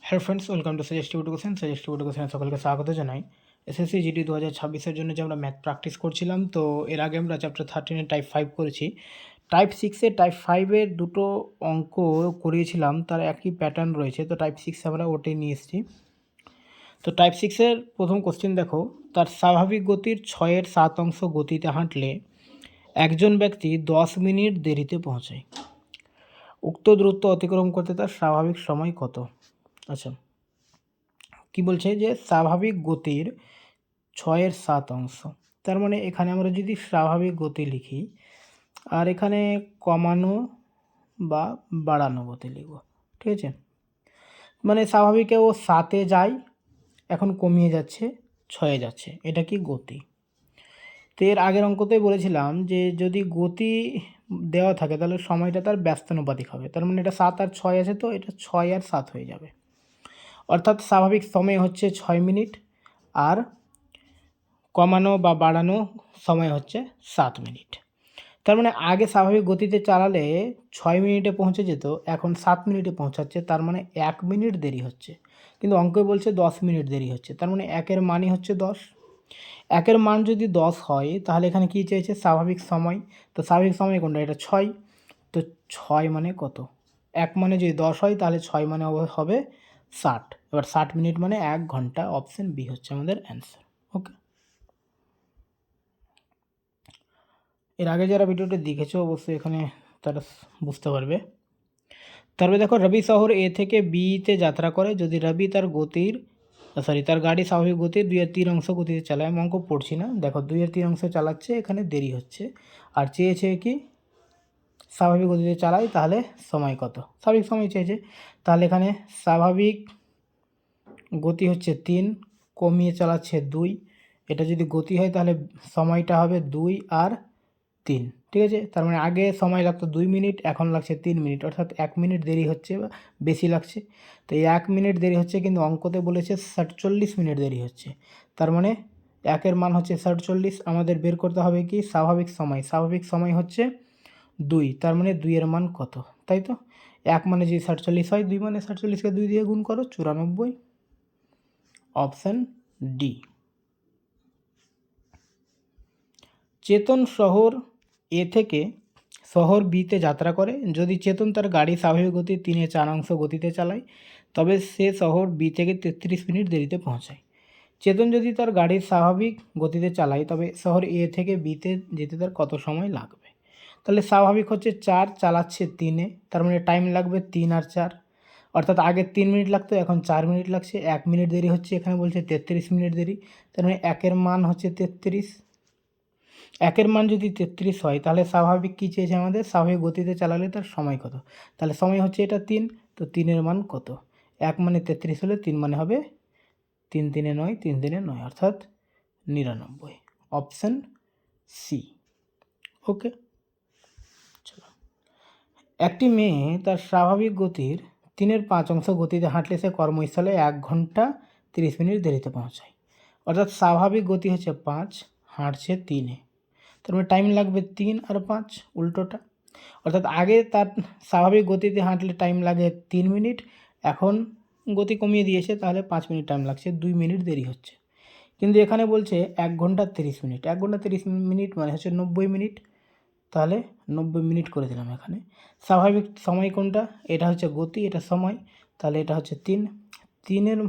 Hello friends, welcome to suggestive education. Suggestive এডুকেশনে সকলকে স্বাগত জানাই। এসএসসি জিডি 2026-এর জন্য যে আমরা ম্যাথ প্র্যাকটিস করছিলাম, তো এর আগে আমরা চ্যাপ্টার 13-এ টাইপ 5 করেছি। টাইপ 6-এ টাইপ 5-এর দুটো অঙ্ক করিয়েছিলাম, তার একই প্যাটার্ন রয়েছে। তো টাইপ 6 আমরা ওটাই নিয়ে এসেছি। তো টাইপ 6-এর প্রথম কোশ্চেন দেখো, তার স্বাভাবিক গতির 6/7 গতিতে হাঁটলে একজন ব্যক্তি 10 মিনিট দেরিতে পৌঁছায়। উক্ত দূরত্ব অতিক্রম করতে তার স্বাভাবিক সময় কত? আচ্ছা, কি বলছে যে স্বাভাবিক গতির 6/7, তার মানে এখানে আমরা যদি স্বাভাবিক গতি লিখি আর এখানে কমানো বা বাড়ানো গতি লিখব, ঠিক আছে। মানে স্বাভাবিকে ও 7-এ যায়, এখন কমিয়ে যাচ্ছে, 6-এ যাচ্ছে, এটা কি গতি। তো এর আগের অঙ্কতেই বলেছিলাম যে যদি গতি দেওয়া থাকে তাহলে সময়টা তার ব্যস্তানুপাতিক হবে। তার মানে এটা 7 আর 6 আছে, তো এটা 6 আর 7 হয়ে যাবে। অর্থাৎ স্বাভাবিক সময় হচ্ছে 6 মিনিট আর কমানো বা বাড়ানো সময় হচ্ছে 7 মিনিট। তার মানে আগে স্বাভাবিক গতিতে চালালে 6 মিনিটে পৌঁছে যেত, এখন 7 মিনিটে পৌঁছাচ্ছে, তার মানে 1 মিনিট দেরি হচ্ছে। কিন্তু অঙ্কে বলছে 10 মিনিট দেরি হচ্ছে, তার মানে একের মানই হচ্ছে 10। একের মান যদি 10 হয় তাহলে এখানে কী চেয়েছে? স্বাভাবিক সময়। তো স্বাভাবিক সময় কোনটা? এটা 6। তো 6 মানে কত? 1 মানে যদি 10 হয় তাহলে 6 মানে হবে 60। এবার 60 মিনিট মানে 1 ঘন্টা। অপশান বি হচ্ছে আমাদের অ্যান্সার। ওকে, এর আগে যারা ভিডিওটি দেখেছো অবশ্যই এখানে তারা বুঝতে পারবে। তারপরে দেখো, রবি শহর এ থেকে বিতে যাত্রা করে যদি রবি তার গাড়ি স্বাভাবিক গতির 2/3 গতিতে চালায়। আমি অঙ্ক পড়ছি না, দেখো 2/3 চালাচ্ছে, এখানে দেরি হচ্ছে। আর চেয়েছে কি? স্বাভাবিক গতিতে চালায়, তাহলে সময় কত? স্বাভাবিক সময় চেয়েছে, তাহলে এখানে স্বাভাবিক গতি হচ্ছে 3, কমিয়ে চালাচ্ছে 2। এটা যদি গতি হয় তাহলে সময়টা হবে 2 আর 3, ঠিক আছে। তার মানে আগে সময় লাগতো 2 মিনিট, এখন লাগছে 3 মিনিট, অর্থাৎ 1 মিনিট দেরি হচ্ছে বা বেশি লাগছে। তো এই 1 মিনিট দেরি হচ্ছে, কিন্তু অঙ্কতে বলেছে 47 মিনিট দেরি হচ্ছে। তার মানে 1-এর মান হচ্ছে 47, আমাদের বের করতে হবে কি? স্বাভাবিক সময়। স্বাভাবিক সময় হচ্ছে 2, তার মানে 2-এর মান কত? তাই তো 1 মানে যদি 47 হয়, 2 মানে 47কে 2 দিয়ে গুণ করো, 94। Option D. চেতন শহর এ থেকে শহর বিতে যাত্রা করে যদি চেতন তার গাড়ি স্বাভাবিক গতি 3/4 গতিতে চালায়, তবে সে শহর বি থেকে 33 মিনিট দেরিতে পৌঁছায়। চেতন যদি তার গাড়ি স্বাভাবিক গতিতে চালায় তবে শহর এ থেকে বিতে যেতে তার কত সময় লাগবে? তাহলে স্বাভাবিক হচ্ছে 4, চালাচ্ছে 3-এ, তার মানে টাইম লাগবে 3 আর 4, অর্থাৎ আগে 3 মিনিট লাগতো, এখন 4 মিনিট লাগছে, 1 মিনিট দেরি হচ্ছে, এখানে বলছে 33 মিনিট দেরি। তার মানে 1-এর মান হচ্ছে 33। 1-এর মান যদি 33 হয় তাহলে স্বাভাবিক কী চেয়েছে আমাদের? স্বাভাবিক গতিতে চালালে তার সময় কত? তাহলে সময় হচ্ছে এটা 3, তো 3-এর মান কত? 1 মানে 33 হলে 3 মানে হবে 3 3-এ 9, 3 3-এ 9, অর্থাৎ 99। Option C. ওকে, চলো। একটি মেয়ে তার স্বাভাবিক গতির 3/5 গতিতে হাঁটলে সে কর্মস্থলে 1 ঘন্টা 30 মিনিট দেরিতে পৌঁছায়। অর্থাৎ স্বাভাবিক গতি হচ্ছে 5, হাঁটছে 3-এ, তার মানে টাইম লাগবে 3 আর 5, উল্টোটা। অর্থাৎ আগে তার স্বাভাবিক গতিতে হাঁটলে টাইম লাগে 3 মিনিট, এখন গতি কমিয়ে দিয়েছে, তাহলে 5 মিনিট টাইম লাগছে, 2 মিনিট দেরি হচ্ছে। কিন্তু এখানে বলছে 1 ঘন্টা 30 মিনিট। 1 ঘন্টা 30 মিনিট মানে হচ্ছে 90 মিনিট, তাহলে 90 মিনিট করে দিলাম এখানে। স্বাভাবিক সময় কোনটা? এটা হচ্ছে গতি, এটা সময়, তাহলে এটা হচ্ছে 3। 3-এর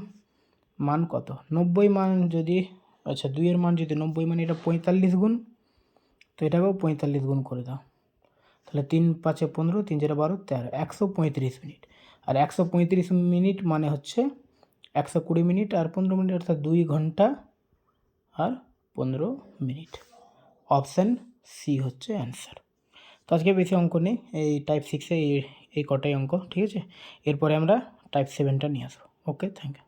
মান কত? 90 মান যদি, আচ্ছা 2-এর মান যদি 90 মানে এটা 45 গুণ, তো এটাকেও 45 গুণ করে দাও, তাহলে 3 5-এ 15, 3 4-এ 12, 13, 135 মিনিট। আর 135 মিনিট মানে হচ্ছে 120 মিনিট আর 15 মিনিট, অর্থাৎ 2 ঘন্টা আর 15 মিনিট। অপশান সি হচ্ছে অ্যান্সার। তো আজকে বেশি অঙ্ক নেই, এই টাইপ 6-এ এই কটাই অঙ্ক, ঠিক আছে। এরপরে আমরা টাইপ 7টা নিয়ে আসবো। ওকে, থ্যাংক ইউ।